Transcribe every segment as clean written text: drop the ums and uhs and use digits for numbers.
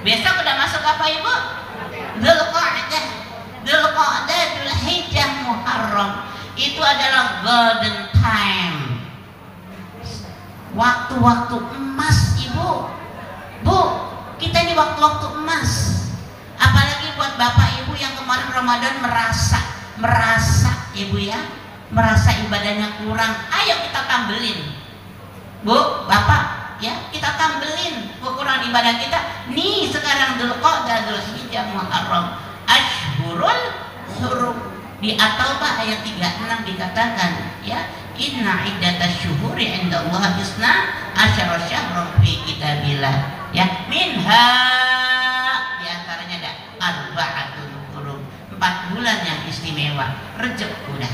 Besok udah masuk apa Ibu? Dzulqa'dah. Dzulqa'dah, Dzulhijjah, Muharram. Itu adalah golden time. Waktu-waktu emas Ibu. Bu, kita ini waktu-waktu emas. Apalagi buat Bapak Ibu yang kemarin Ramadan merasa Ibu ya, merasa ibadahnya kurang. Ayo kita tambelin. Bu, Bapak, ya kita tambelin ukuran ibadah kita. Nih sekarang Dzulqa'dah, Dzulhijjah, Muharram, Ashhurul Hurum. Di At-Taubah ayat 36 dikatakan, ya, inna iddatash syuhuri 'indallahi isna asyara syahran fi kitabillah. Ya, minha di antaranya ada arba'atul hurum, 4 bulan yang istimewa. Rejab udah.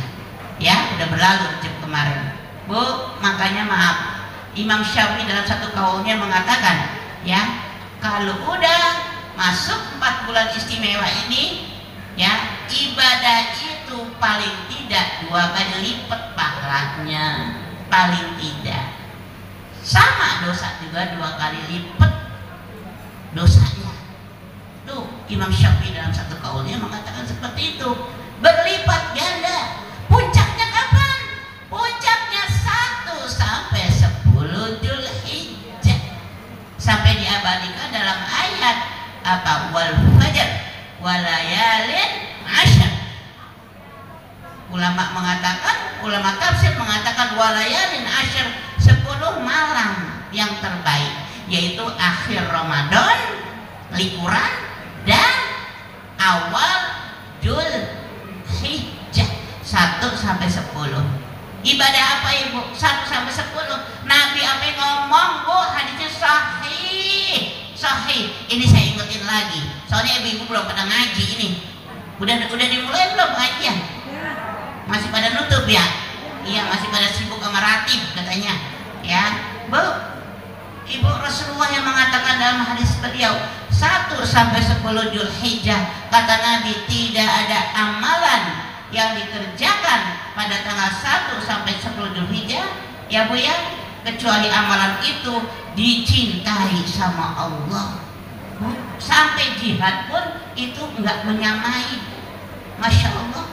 Ya, udah berlalu Rejab kemarin. Bu, makanya maaf, Imam Syafi'i dalam satu kaulnya mengatakan, ya, kalau udah masuk 4 bulan istimewa ini, ya, ibadah itu paling tidak 2 kali lipat pahalanya, paling tidak. Sama dosa juga 2 kali lipat dosanya. Tuh, Imam Syafi'i dalam satu kaulnya mengatakan seperti itu, berlipat ganda. Puncaknya kapan? Puncaknya 1 sampai 10 Dzulhijjah. Sampai diabadikan dalam ayat apa? Wal fajr walayalin asyar. Ulama mengatakan, ulama tafsir mengatakan walayalin asyar, 10 malam yang terbaik, yaitu akhir Ramadan, likuran, dan awal Dzulhijjah 1 sampai 10. Ibadah apa Ibu? 1 sampai 10. Nabi apa yang ngomong, Bu? Hadisnya sahih. Ini saya ingetin lagi. Soalnya ibu-ibu belum pada ngaji ini. Udah dimulai belum ngajian? Masih pada nutup ya? Iya, masih pada sibuk sama ratib katanya. Ya, Bu. Ibu Rasulullah yang mengatakan dalam hadis beliau 1 sampai 10 Dzulhijjah, kata Nabi, tidak ada amalan yang dikerjakan pada tanggal 1 sampai 10 Dzulhijjah, ya Bu ya, kecuali amalan itu dicintai sama Allah. Sampai jihad pun itu enggak menyamai. Masya Allah.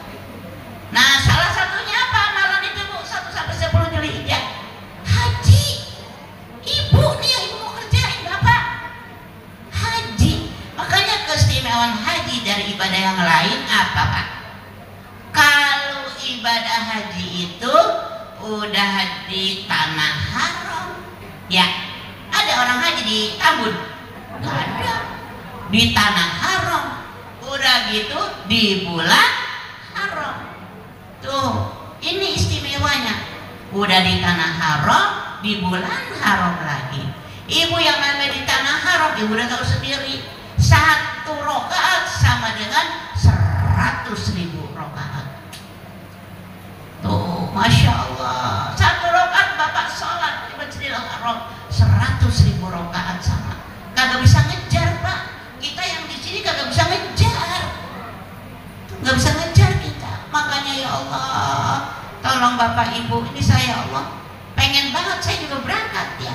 Nah, salah satunya apa amalan itu Bu? 1 sampai 10 Dzulhijjah, haji. Ibu nih yang ibu mau kerjain, Bapak, haji. Makanya keistimewaan haji dari ibadah yang lain apa Pak? Kalau ibadah haji itu udah di tanah haram, ya. Ada orang haji di Tambun? Gak ada. Di tanah haram. Udah gitu di bulan haram. Tuh, ini istimewanya. Udah di tanah haram, di bulan haram lagi. Ibu yang namanya di tanah haram, ibu udah tahu sendiri, 1 rakaat sama dengan 100.000 rakaat. Tuh, Masya Allah, 1 rakaat Bapak sholat di Masjidil Haram, 100.000 rakaat sama. Kagak bisa ngejar Pak. Kita yang di sini kagak bisa ngejar. Gak bisa ngejar kita. Makanya ya Allah, tolong Bapak Ibu, ini saya Allah pengen banget, saya juga berangkat ya.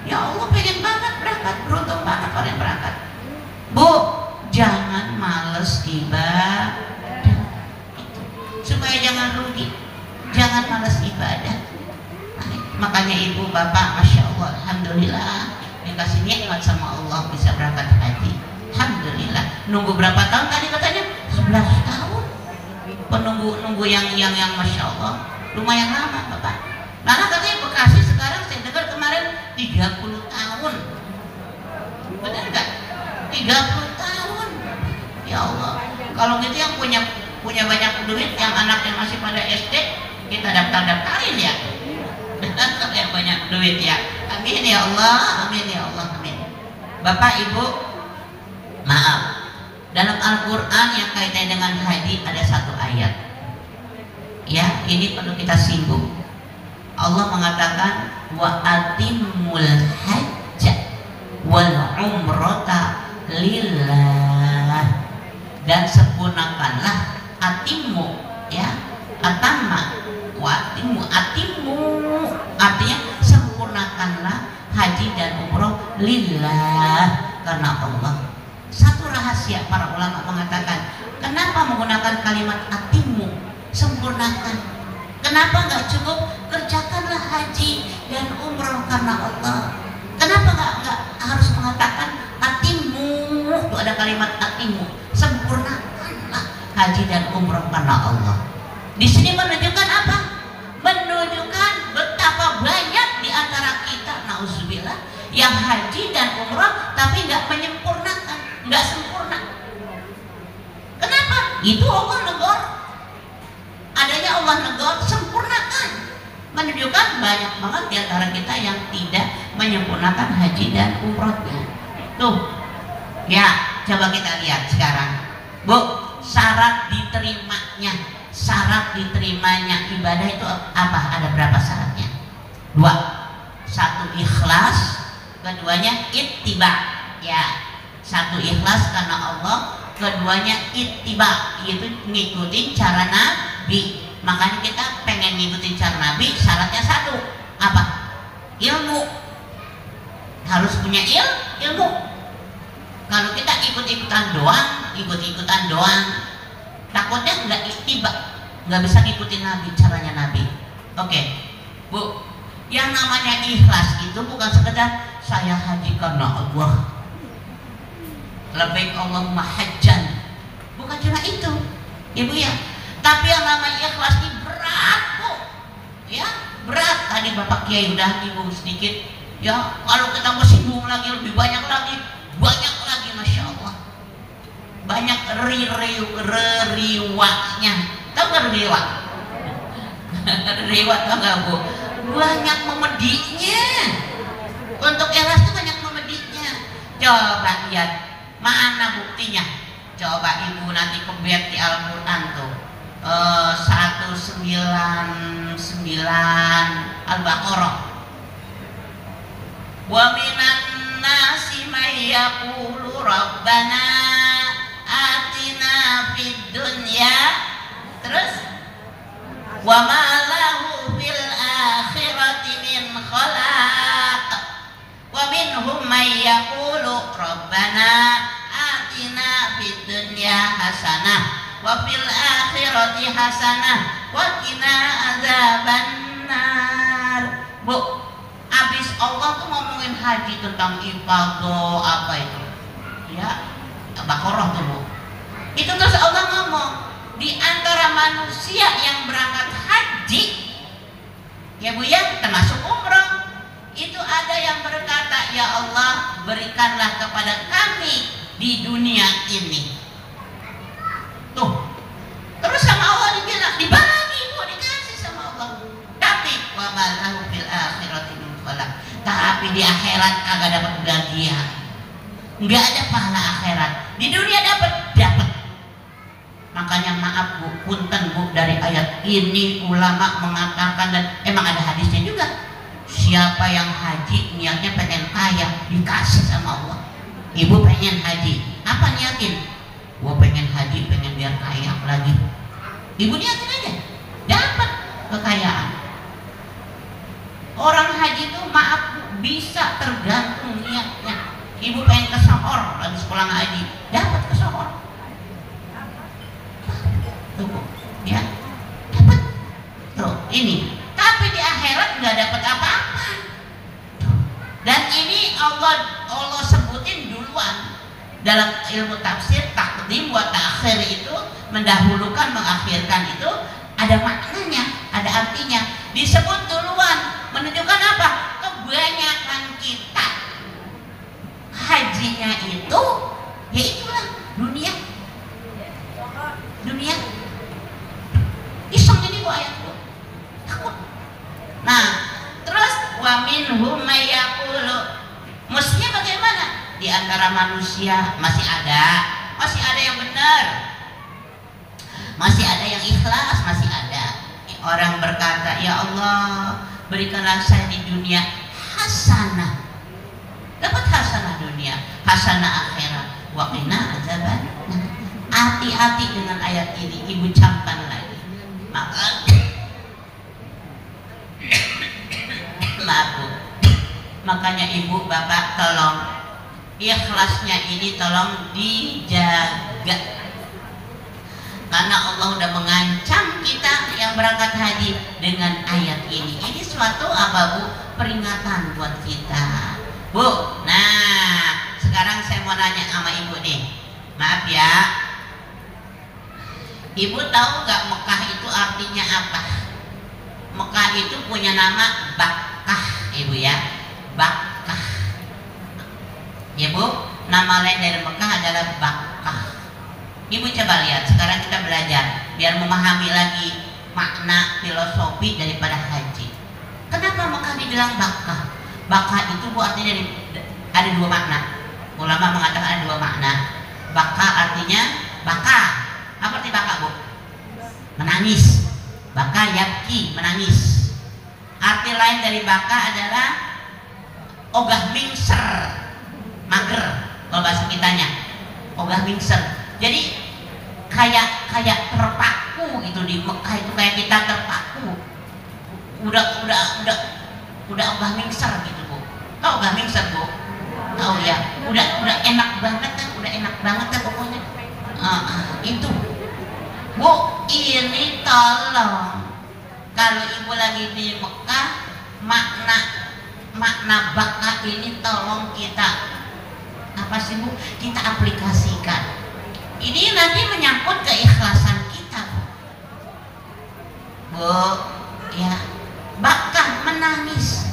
Ya Allah, pengen banget berangkat, beruntung banget kalian berangkat. Bu, jangan males ibadah. Supaya jangan rugi, jangan males ibadah. Makanya Ibu Bapak, Masya Allah, Alhamdulillah, dikasih nikmat sama Allah bisa berangkat haji. Alhamdulillah. Nunggu berapa tahun tadi katanya? 11 tahun. Penunggu yang Masya Allah, lumayan lama Bapak. Karena katanya Bekasi sekarang saya dengar kemarin 30 tahun. Benar nggak? 30 tahun. Ya Allah. Kalau gitu yang punya banyak duit, yang anaknya masih pada SD, kita daftarin ya. Yang banyak duit ya. Amin ya Allah, amin ya Allah, amin. Bapak Ibu, maaf. Dalam Al-Quran yang kaitannya dengan haji ada 1 ayat. Ya, ini perlu kita singgung. Allah mengatakan wa atimul hajja wal umrata lillah, dan sempurnakanlah, atimmu ya, atamma wa atimmu, artinya sempurnakanlah haji dan umroh lillah, karena Allah. Satu rahasia para ulama mengatakan, kenapa menggunakan kalimat atimmu, sempurnakan. Kenapa nggak cukup kerjakanlah haji dan umroh karena Allah? Kenapa nggak harus mengatakan atimmu? Itu ada kalimat atimmu, sempurnakanlah haji dan umroh karena Allah. Di sini menunjukkan apa? Menunjukkan betapa banyak di antara kita, nauzubillah, yang haji dan umroh tapi nggak menyempurnakan, nggak sempurna. Kenapa? Itu Allah negor. Adanya Allah negor, sempurnakan. Menunjukkan banyak banget di antara kita yang tidak menyempurnakan haji dan umrohnya. Tuh, ya coba kita lihat sekarang, Bu, syarat diterimanya ibadah itu apa? Ada berapa syaratnya? 2. 1 ikhlas, keduanya ittiba. Ya, 1 ikhlas karena Allah, keduanya ittiba, yaitu ngikutin cara Nabi. Makanya kita pengen ngikutin cara Nabi, syaratnya 1, apa? Ilmu. Harus punya ilmu. Kalau kita ikut-ikutan doang, takutnya nggak ittiba, nggak bisa ngikutin Nabi, caranya Nabi. Oke, Bu, yang namanya ikhlas itu bukan sekedar saya haji karena Allah, labbaik Allahumma hajjan, bukan cuma itu, Ibu ya. Tapi yang namanya ikhlas ini berat, Bu, ya berat. Tadi Bapak Kiai udah nyinggung sedikit, ya kalau kita mau singgung lagi lebih banyak lagi, Masya Allah, banyak riwayatnya. Tahu nggak riwayat? Riwayat tahu nggak, Bu? Banyak memediknya. Untuk ikhlas itu banyak memediknya. Coba lihat, mana buktinya? Coba Ibu nanti kebet di Al-Quran tuh, 199 Al-Baqarah. Wa minan nasi may yaqulu rabbana atina fid dunya, terus wa ma lahu fil akhirati min khalaq, wa minhum may yaqulu rabbana atina fid dunya hasanah wa fil akhirati hasanah wa qina adzabannar. Bu, abis Allah tuh ngomongin haji tentang ibadah apa itu, ya Baqarah tuh, Bu. Itu terus Allah ngomong, di antara manusia yang berangkat haji, ya Bu ya, termasuk umroh, itu ada yang berkata, ya Allah berikanlah kepada kami di dunia ini. Tuh, terus sama Allah dibilang, dibagi, Bu, dikasih sama Allah. Tapi wa malahu fil akhirati min khalaq. Tapi di akhirat kagak dapat bagian, nggak ada pahala akhirat. Di dunia dapat. Makanya maaf Bu, punten Bu, dari ayat ini ulama mengatakan, dan emang ada hadisnya juga, siapa yang haji niatnya pengen kaya, dikasih sama Allah. Ibu pengen haji, apa niatin? Gua pengen haji, pengen biar kaya lagi. Ibu niatin aja, dapat kekayaan. Orang haji itu maaf Bu, bisa tergantung niatnya. Ibu pengen ke Sohor, lagi sekolah haji, dapat ke Sohor. Tuh, ya, dapat. Tuh, ini. Tapi di akhirat nggak dapat apa-apa. Dan ini Allah sebutin duluan dalam ilmu tafsir. Takdim wa ta'khir itu mendahulukan, mengakhirkan, itu ada maknanya, ada artinya. Disebut duluan, menunjukkan apa? Kebanyakan kita hajinya itu, ya itulah dunia. Iseng ini Bu ayat Bu, takut. Nah, terus wa minhum may yaqulu, mestinya bagaimana? Di antara manusia masih ada yang benar, masih ada yang ikhlas, masih ada orang berkata, ya Allah berikanlah saya di dunia hasanah, dapat hasanah dunia, hasanah akhirat, wa qina adzaban. Hati-hati dengan ayat ini, Ibu camkan lagi. Maaf Bu, makanya Ibu Bapak tolong Ikhlasnya ini tolong dijaga, karena Allah udah mengancam kita yang berangkat haji dengan ayat ini. Ini suatu apa Bu? Peringatan buat kita Bu. Nah sekarang saya mau nanya sama Ibu nih, maaf ya, Ibu tahu nggak Mekah itu artinya apa? Mekah itu punya nama Bakkah Ibu ya, Bakkah ya Bu. Nama lain dari Mekah adalah Bakkah. Ibu coba lihat, sekarang kita belajar biar memahami lagi makna filosofi daripada haji. Kenapa Mekah dibilang Bakkah? Bakkah itu Bu artinya ada dua makna. Ulama mengatakan ada dua makna. Bakkah artinya baka. Apa arti baka Bu? Menangis. Baka yabki, menangis. Arti lain dari baka adalah ogah mingser, mager kalau bahasa kitanya. Ogah mingser. Jadi kayak terpaku gitu di Mekah itu, kayak kita terpaku. Udah ogah mingser gitu Bu. Tahu ogah mingser Bu? Tahu ya. Udah enak banget kan, pokoknya. Itu Bu, ini tolong kalau Ibu lagi di Mekah, makna Bakkah ini tolong kita apa sih Bu? Kita aplikasikan. Ini nanti menyangkut keikhlasan kita Bu. Ya, Bakkah menangis.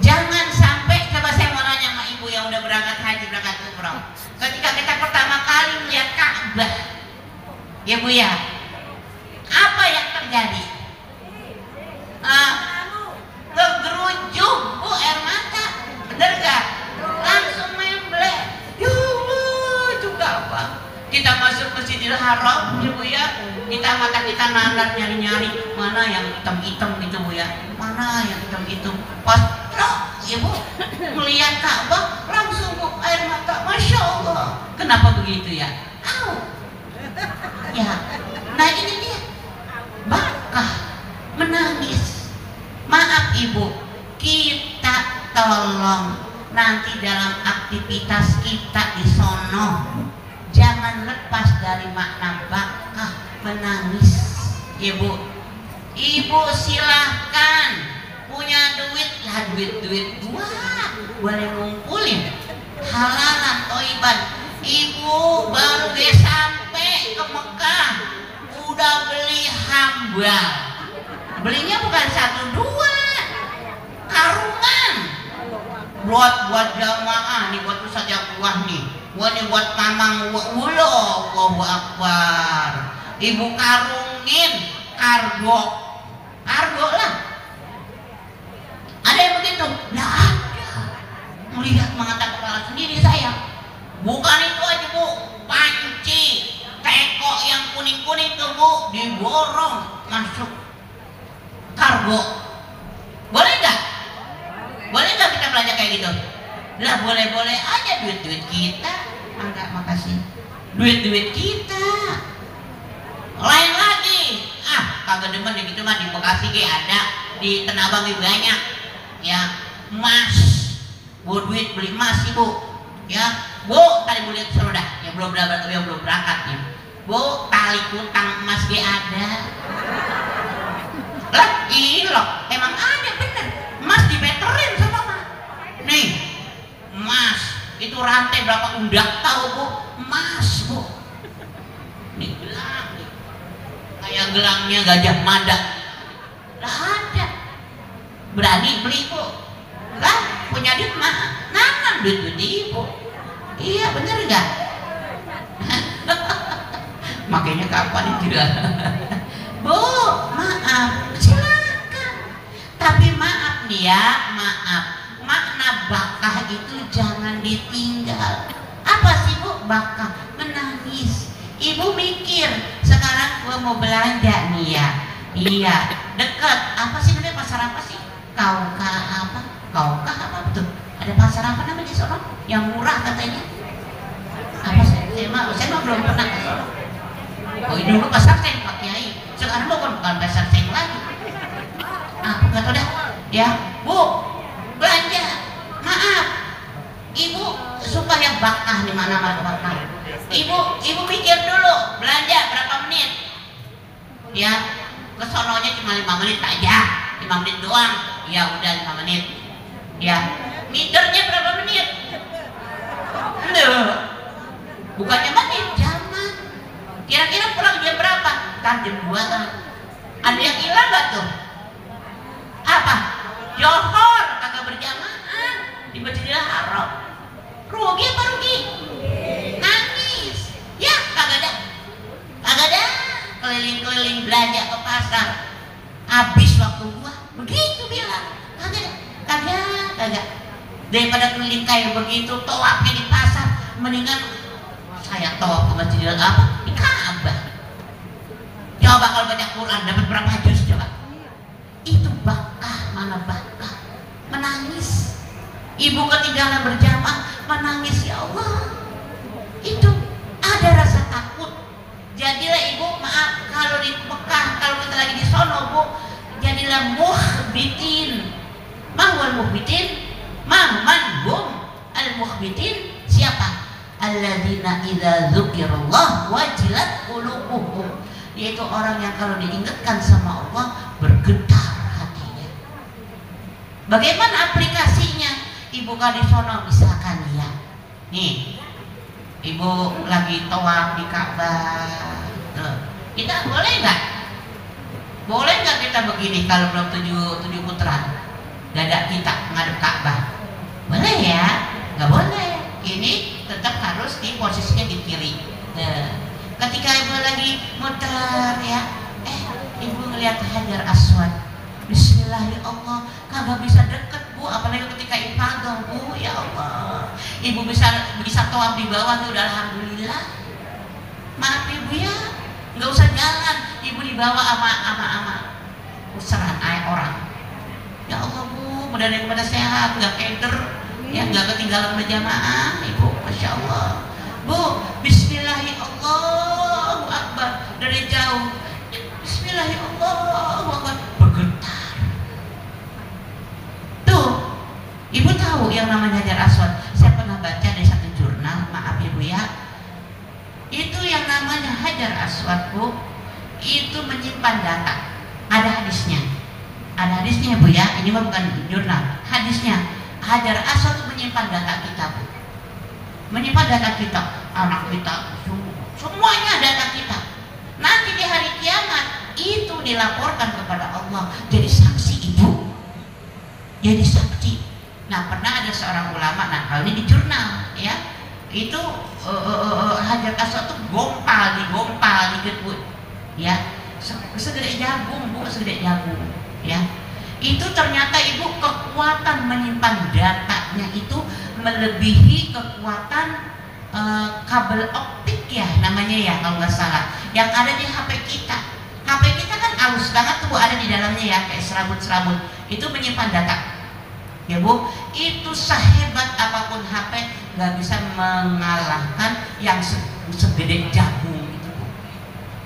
Jangan sampai, coba saya mau nanya sama Ibu yang udah berangkat haji, berangkat umroh. Ketika kita pertama kali melihat Ka'bah, ya Bu ya, apa yang terjadi? Ngegerujuk Bu, air mata, bener gak? Langsung membleh. Ya Allah, juga apa? Kita masuk Masjidil Haram ya Bu ya, mata kita nalar nyari-nyari mana yang hitam-hitam gitu Bu ya, mana yang hitam-hitam. Pas ya Bu melihat Ka'bah langsung Bu, air mata, Masya Allah. Kenapa begitu ya? Ya, nah ini dia Bakkah, menangis. Maaf Ibu, kita tolong nanti dalam aktivitas kita di sono jangan lepas dari makna Bakkah, menangis ya Bu. Ibu silahkan punya duit lah, duit boleh ngumpulin halalan toiban. Ibu baru sampai ke Mekah udah beli hambal, belinya bukan 1 2 karungan buat jamaah nih, buat Ustaz Jakuah nih, buat mamang Allahu Akbar. Ibu karungin kargo lah. Ada yang begitu? Nggak ada. Melihat mengatakan kepala sendiri saya. Bukan itu aja Bu, panci teko yang kuning-kuning tuh Bu diborong masuk kargo. Boleh nggak? Boleh nggak kita belanja kayak gitu? Lah boleh-boleh aja, duit kita. Enggak, makasih. Duit kita. Lain lagi. Kagak demen gitu mah, di Bekasi ge ada, di Tanah Abang juga banyak. Ya, emas. Bu, duit beli emas sih Bu. Ya, Bu, tadi Bu lihat sudah ya, belum berangkat ya. Bu, tali kutang emas ge ada. Lah, ilok, emang ada bener. Emas dibeterin sama mah. Nih, emas itu rantai berapa undak tahu Bu? Emas Bu. Nih gelang nih. Kayak gelangnya Gajah Mada. Lah ada. Berani beli Bu. Lah, punya duit mah nanam duit Ibu. Iya bener gak? Makanya kapan itu dah. Bu, maaf, silakan. Tapi maaf nih ya, maaf. Makna Bakkah itu jangan ditinggal. Apa sih Bu? Bakkah, menangis. Ibu mikir, sekarang gua mau belanja nih ya. Iya, dekat. Apa sih namanya, pasar apa sih? Kaukah apa betul? Ada pasar apa namanya di sono? Yang murah katanya. Apa sih? Saya mah belum pernah ke sono. Oh, dulu pasar Seng Pak Kiai. Sekarang bukan pasar Seng lagi. Nggak tahu dah. Ya, Bu, belanja. Maaf, Ibu supaya bakah di mana-mana bakah. Ibu pikir dulu belanja berapa menit, ya kesononya cuma 5 menit aja, 5 menit doang, ya udah 5 menit, ya meternya berapa menit? Loh, bukannya menit, jaman. Kira-kira pulang jam berapa? Kan jam 2-an. Ada yang hilang gak tuh? Apa? Johor kagak berjamaah di Masjidil Haram. Rugi apa rugi? Nangis. Ya kagak ada. Keliling-keliling belanja ke pasar. Habis waktu gua. Begitu bilang. Kagak. Daripada keliling kayak begitu, tawafnya di pasar, mendingan saya tawaf ke Masjidil apa? Di Ka'bah. Coba kalau baca Quran dapat berapa juz coba? Itu bakah, mana bakah? Menangis. Ibu ketinggalan berjamaah, menangis, ya Allah. Itu ada rasa takut. Jadilah ibu, maaf kalau di Mekah, kalau kita lagi di sono bu, jadilah muhbitin. Mahwal muhbitin, manhum al-muhbitin. Siapa? Alladzina idza dzukirallah wajilat qulubuhum, yaitu orang yang kalau diingatkan sama Allah bergetar hatinya. Bagaimana aplikasinya? Ibu kan di sono misalkan ya, nih ibu lagi tawaf di Ka'bah, kita boleh nggak? Boleh nggak kita begini kalau belum tujuh putaran dada kita ngadep Ka'bah? Boleh ya? Nggak boleh. Ini tetap harus di posisinya di kiri. Ketika ibu lagi muter ya, ibu ngelihat Hajar Aswad, Bismillahirrahmanirrahim, kagak bisa deket bu, apalagi ketika ifadah bu, ya Allah, ibu bisa tawaf di bawah tuh, udah alhamdulillah. Maaf ibu ya, nggak usah jalan, ibu dibawa ama usaran orang. Ya Allah bu, mudah-mudahan kepada sehat, nggak keder, ya nggak ketinggalan berjamaah, ibu, masya Allah. Bu, Bismillahirrahmanirrahim, Allahu Akbar, dari jauh, Bismillahirrahmanirrahim, Allahu Akbar, bergetar. Tuh, ibu tahu yang namanya Hajar Aswad. Saya pernah baca di satu jurnal, maaf ibu ya, itu yang namanya Hajar Aswad bu, itu menyimpan data. Ada hadisnya bu ya, ini mah bukan jurnal, hadisnya. Hajar Aswad itu menyimpan data kita bu, menyimpan data kita, anak kita, semuanya data kita. Nanti di hari kiamat itu dilaporkan kepada Allah, jadi saksi ibu, jadi saksi. Nah pernah ada seorang ulama, nah kalau ini di jurnal ya, itu Hajar Aswad itu digompal dikit ya, segede jagung bu, segede jagung ya. Itu ternyata ibu kekuatan menyimpan datanya itu melebihi kekuatan kabel optik ya namanya ya kalau nggak salah, yang ada di HP kita. HP kita kan halus banget tuh, ada di dalamnya ya kayak serabut-serabut, itu menyimpan data ya bu. Itu sehebat apapun HP nggak bisa mengalahkan yang segede jagung itu bu.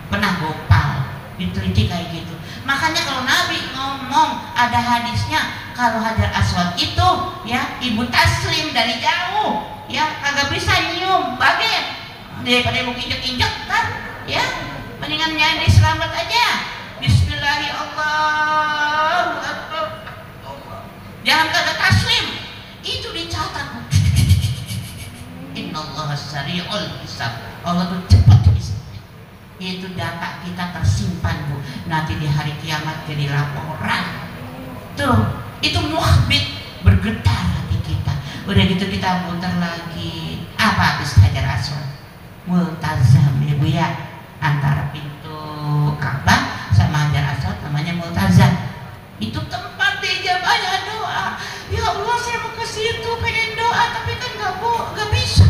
Pernah gopal diteliti kayak gitu. Makanya kalau Nabi ngomong, ada hadisnya, kalau Hajar Aswad itu ya ibu taslim dari jauh ya, kagak bisa nyium bagian daripada ibu injek-injek kan ya, mendingan nyanyi selamat aja, Bismillahirrahmanirrahim, jangan kagak taslim. Itu dicatat, innallaha sari'ul hisab, Allah tuh cepat hisabnya. Itu data kita tersimpan bu, nanti di hari kiamat jadi laporan. Tuh, itu muhbit, bergetar hati kita. Udah gitu kita muter lagi. Apa habis Hajar Aswad? Multazam ya bu ya, antara pintu Ka'bah sama Hajar Aswad namanya multazam. Itu tempat dijabahnya doa. Ya Allah, saya mau ke situ pengen doa, tapi kan nggak bisa.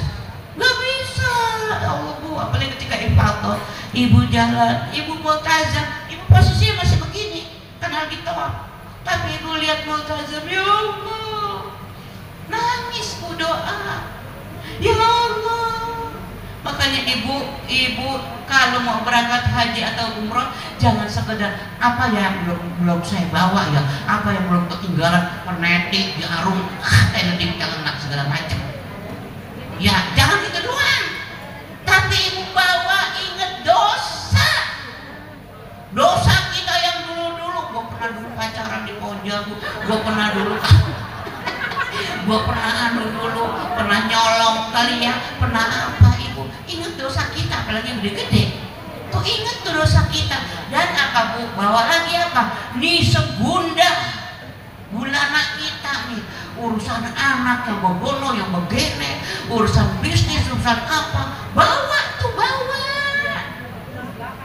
Ya Allah bu, apalagi ketika ifadah, ibu jalan, ibu multazam, ibu posisinya masih begini, kan lagi tawaf. Tapi ibu lihat multazam, ya Allah, nangis bu doa, ya Allah. Makanya ibu kalau mau berangkat haji atau umroh, jangan sekedar apa yang belum saya bawa ya, apa yang belum ketinggalan, pernetik, jarum, teneding, celana segala macam. Ya jangan itu doang, tapi ibu bawa inget dosa kita yang dulu-dulu. Gue pernah dulu pacaran di Koja, gue pernah dulu gue pernah dulu pernah nyolong kali ya, pernah apa. Ibu inget dosa kita, apalagi yang gede-gede tuh, inget tuh dosa kita. Dan apa bu, bawa lagi apa nih, segundah bulanan kita nih, urusan anak yang bobono, yang begene, urusan bisnis, urusan apa, bawa tuh,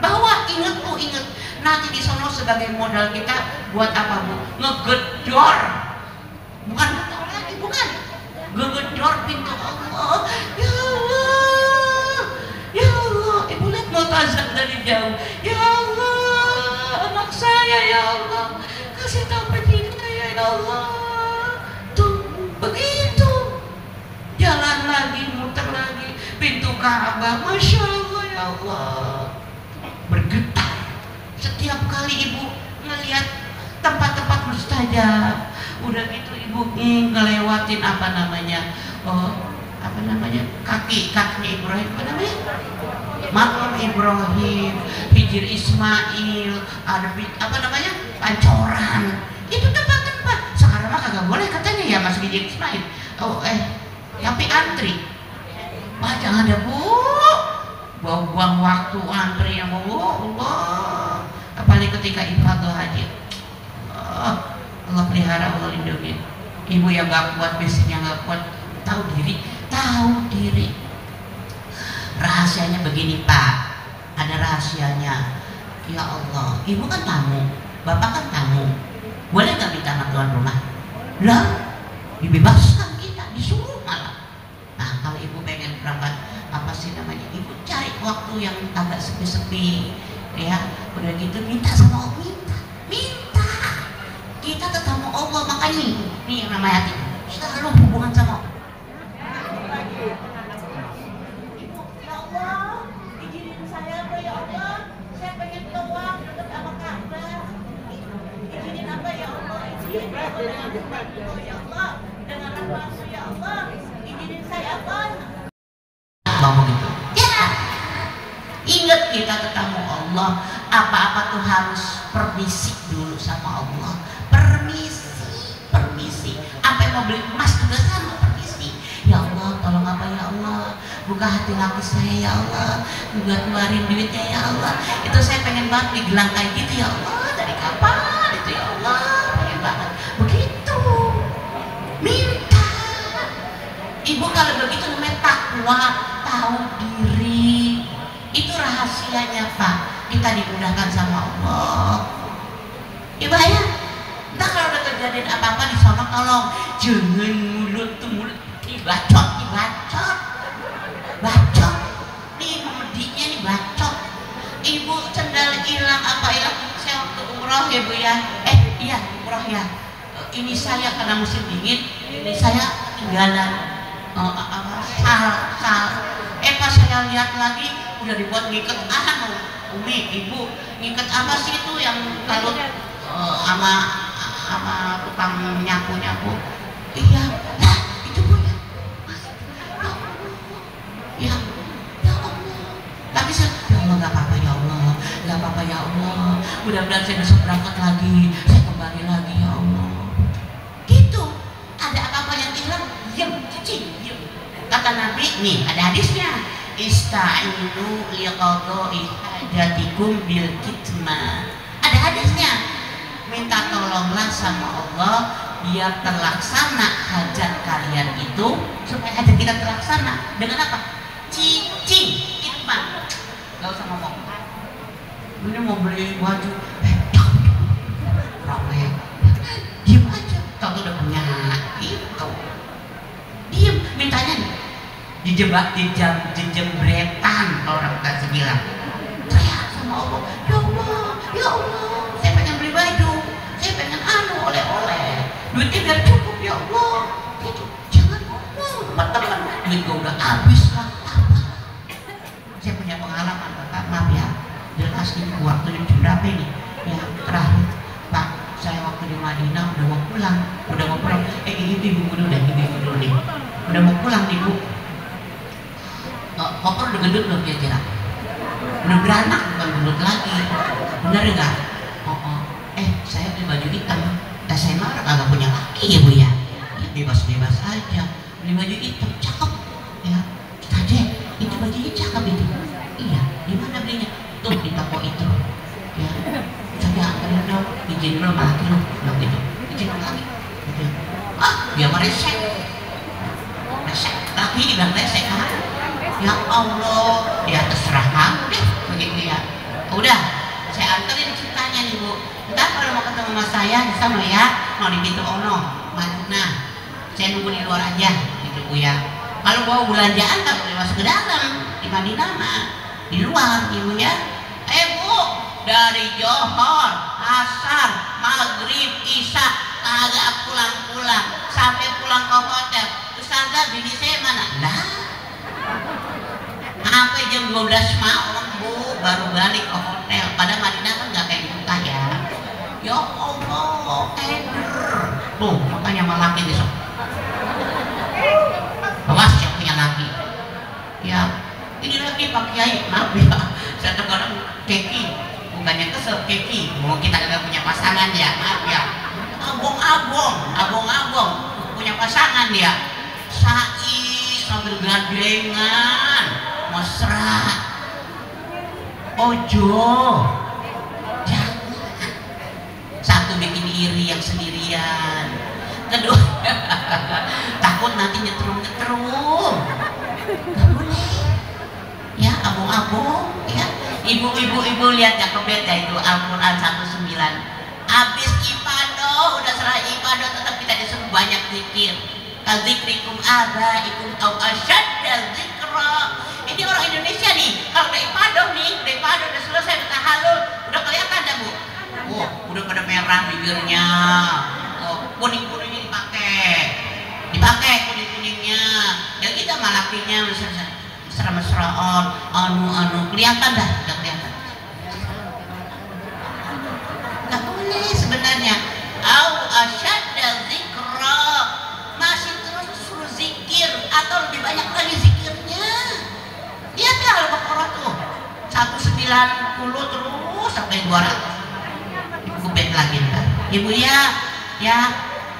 bawa inget tuh, inget. Nanti di sono sebagai modal kita buat apa bu, ngegedor, bukan lagi, bukan ngegedor pintu Allah. Ya Allah, ya Allah, ibu lihat multazam dari jauh. Ya Allah, anak saya ya Allah, kasih tahu begini ya Allah. Tuh begitu, jalan lagi, muter lagi, pintu Ka'bah, masya Allah ya Allah, bergetar setiap kali ibu ngelihat tempat-tempat mustajab. Udah gitu ibu ngelewatin apa namanya, kakinya Ibrahim, apa namanya, makam Ibrahim, Hijir Ismail, ada apa namanya, Pancoran. Itu tempat-tempat sekarang mah kagak boleh katanya ya, masuk Hijir Ismail. Tapi antri. Wah jangan ada bu, buang waktu antri yang bu, Allah. Apalagi ketika ibadah haji. Allah pelihara, Allah lindungi. Ibu yang gak kuat, biasanya gak kuat, tahu diri. Rahasianya begini Pak, ada rahasianya. Ya Allah, ibu kan tamu, bapak kan tamu, boleh gak minta sama tuan rumah? Lah, dibebaskan kita, disuruh malah. Nah kalau ibu pengen berangkat, apa sih namanya, ibu cari waktu yang agak sepi-sepi, ya. Udah gitu minta sama Allah, minta. Kita ketemu Allah, makanya nih yang namanya hati selalu hubungan sama Allah. Ibu, ya Allah, izinin saya apa ya Allah, saya pengen keluar dekat sama Ka'bah. Izinin apa ya Allah, izinin apa dengan rahmat-Mu ya Allah, dengan rahmat-Mu ya Allah, izinin saya apa? Mau begitu? Ya. Ingat kita ketemu Allah, apa-apa tuh harus permisi dulu sama Allah. Permisi. Apa yang mau beli emas juga sama, permisi. Ya Allah, tolong apa ya Allah, buka hati laki saya ya Allah, juga keluarin duitnya ya Allah. Itu saya pengen banget beli gelang kayak gitu ya Allah. Dari kapan itu ya Allah, pengen banget. Begitu, minta. Ibu kalau begitu namanya takwa, tahu diri. Itu rahasianya Pak, kita dimudahkan sama Allah. Ibu ya, entah kalau udah kejadian apa-apa di sana, tolong jangan mulut dibacot, nih medinya nih bacot. Ibu sendal hilang apa hilang, saya waktu umroh ya bu ya, iya umroh ya. Ini saya karena musim dingin, ini saya tinggalan sal. Pas saya lihat lagi udah dibuat ngiket Umi, ibu ngiket apa sih itu yang kalau sama tukang nyapu. Iya, nah itu bu ya Allah. Tapi saya ya Allah, gak apa-apa ya Allah, mudah-mudahan saya besok berangkat lagi, saya kembali lagi ya Allah. Gitu, ada apa-apa yang hilang, diam. Kata Nabi nih, ada hadisnya, ista'inu liqadha'i hajatikum bil kitman. Ada hadisnya, minta tolonglah sama Allah biar terlaksana hajat kalian itu, supaya hajat kita terlaksana dengan apa? Cicing, kitman. Gak usah ngomong. Ini mau beli baju, ramai, diam aja. Tahu udah punya itu, diam. Mintanya nih, dijembretan, orang kasih bilang, teriak sama Allah, ya Allah, saya pengen beli baju, saya pengen oleh-oleh, duitnya biar cukup ya Allah. Gitu, jangan ngomong, teman-teman, duit gue udah habis lah. Saya punya pengalaman Bapak, maaf ya, jelas ini waktu di berapa ini, ya terakhir Pak, saya waktu di Madinah udah mau pulang, ini ibu dulu deh, udah mau pulang nih Bu. udah gendut belum kira-kira? Udah beranak bukan gendut lagi, bener nggak? Oh, saya beli baju hitam, saya mah kagak punya laki ya bu ya, bebas-bebas aja, beli baju hitam, cakep ya, Tade, itu bajunya cakep itu, iya, di mana belinya? Tuh di toko itu, ya, saya anterin dong, izin lo laki lo, bilang gitu, izin lagi, gitu. Dia meresek, laki bilang resek kan? Ya Allah, ya terserah kamu deh, begitu ya. Udah, saya anterin ceritanya nih bu. Ntar kalau mau ketemu sama saya di sana ya, mau di pintu Ono, Madinah. Saya nunggu di luar aja, gitu bu ya. Kalau bawa belanjaan tak boleh masuk ke dalam di Madinah mah, di luar, ibu ya. Bu, dari Johor, Asar, Maghrib, Isya, kagak pulang-pulang, sampai pulang ke hotel. Ustazah, bini saya mana? Nah, sampai jam 12 malam bu baru balik ke hotel. Pada Madinah kan nggak kayak kita ya. Ya Allah, tuh makanya sama laki besok. Awas yang punya laki. Ya, ini lagi Pak Kiai, maaf ya. Saya terkadang keki, bukannya kesel keki. Mau kita nggak punya pasangan ya, maaf ya. Abong-abong punya pasangan dia. Sai sambil gandengan, mesra. Ojo, jangan. Satu bikin iri yang sendirian. Kedua, takut nanti nyetrum. Gak boleh. Ya, abong-abong. Ya, ibu-ibu lihat ya kebet ya itu Al-Quran 19. Habis ibadah, udah serah ibadah tetap kita disuruh banyak zikir. Kadzikrikum abaikum au asyadda dzikra. Ini orang Indonesia nih, kalau udah ibadah udah selesai tahallul, udah kelihatan dah bu. Oh, udah pada merah bibirnya. Oh, kuning-kuningnya dipakai kuning-kuningnya. Dan kita malakinya mesra-mesraan, anu kelihatan dah, udah kelihatan. Gak boleh sebenarnya. Au asyadda dzikra. Masih terus suruh zikir atau lebih banyak lagi zikirnya. Lihat ya Al-Baqarah tuh 190 terus sampai 200. Ibu bet lagi ntar. Ibu ya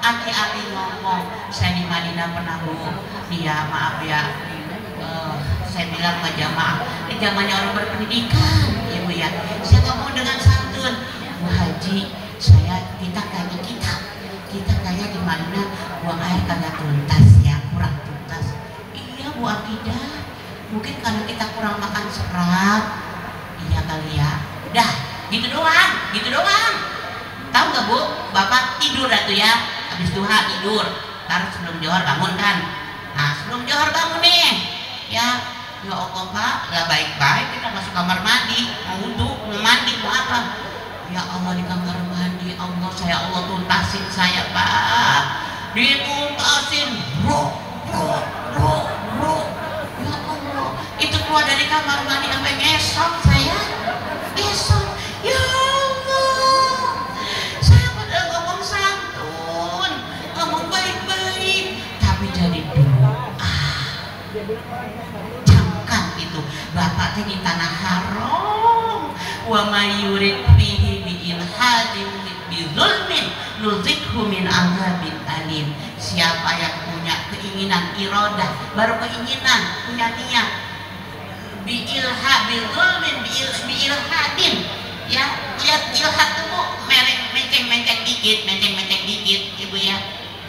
hati-hati ngomong. Saya di Madinah pernah bu. Iya maaf ya. Saya bilang ke jamaah. Ini zamannya orang berpendidikan. Ibu ya. Saya ngomong dengan santun. Bu Haji, kita kayak di Madinah buang air kagak tuntas ya, kurang tuntas. Iya Bu Akidah, mungkin karena kita kurang makan serat. Iya kali ya. Udah, gitu doang. Tahu gak Bu, Bapak tidur dah tuh ya, habis duha tidur. Ntar sebelum johor bangun kan. Nah sebelum johor bangun nih, ya Allah Pak, gak baik-baik kita masuk kamar mandi, mau wudhu, mau mandi, mau apa. Ya Allah di kamar mandi, Allah tuntasin saya Pak, dituntasin bro. Ya Allah, itu keluar dari kamar mandi sampai ngesot saya, ya Allah, saya pada ngomong santun, ngomong baik-baik, tapi jadi doa. Camkan itu, Bapak teh di tanah haram, wa may yurid fihi bi ilhadin bi zulmin nuzikhu min azabin alim. Siapa yang punya keinginan iradah, baru keinginan, punya niat bi zulmin bi ilhadin, ya lihat ilhad itu bu, menceng-menceng dikit ibu ya,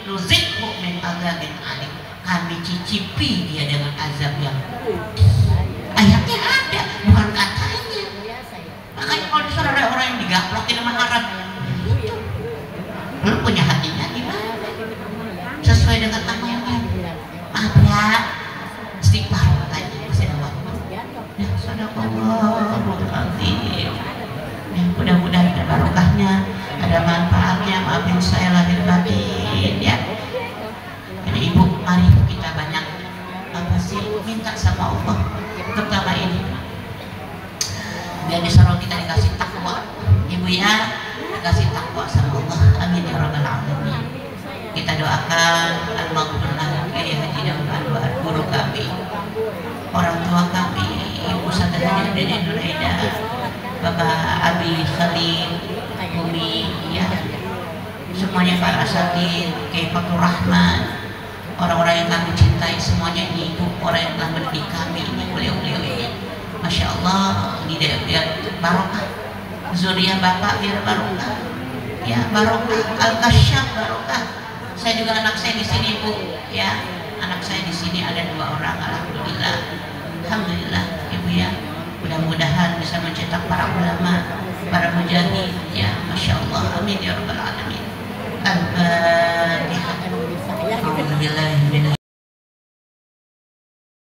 nuzikhu min azabin alim, kami cicipi dia dengan azab yang ayatnya ada, bukan katanya. Makanya kalau disuruh ada orang yang digaplokin sama Arab, lu punya hatinya gimana? Sesuai dengan apa yang maaf ya, istighfar katanya masih ada waktu. Ya sadaqallahul azim. Ya mudah-mudahan ada barokahnya, ada manfaatnya. Maafin saya lahir batin ya. Jadi ibu, mari kita banyak apa sih minta sama Allah terutama ini, biar disuruh kita dikasih takwa ibu ya, dikasih takwa sama Allah. Amin ya rabbal alamin. Kita doakan al-maghfirah Kiai Haji Daud Anwar, guru kami, orang tua kami, Dede Nuraida, Bapak Abi Khalil, Umi, ya, semuanya para asatidz, Kiai Fatur Rahman, orang-orang yang kami cintai semuanya, ini ibu orang yang telah mendidik kami, ini beliau-beliau ini, masya Allah, ini biar barokah, zuriyah bapak biar barokah, ya barokah, al-kasyaf barokah. Saya juga anak saya di sini bu, ya, anak saya di sini ada 2 orang, alhamdulillah, alhamdulillah, ibu ya, mudah-mudahan bisa mencetak para ulama, para mujahid, ya, masya Allah, amin ya rabbal alamin.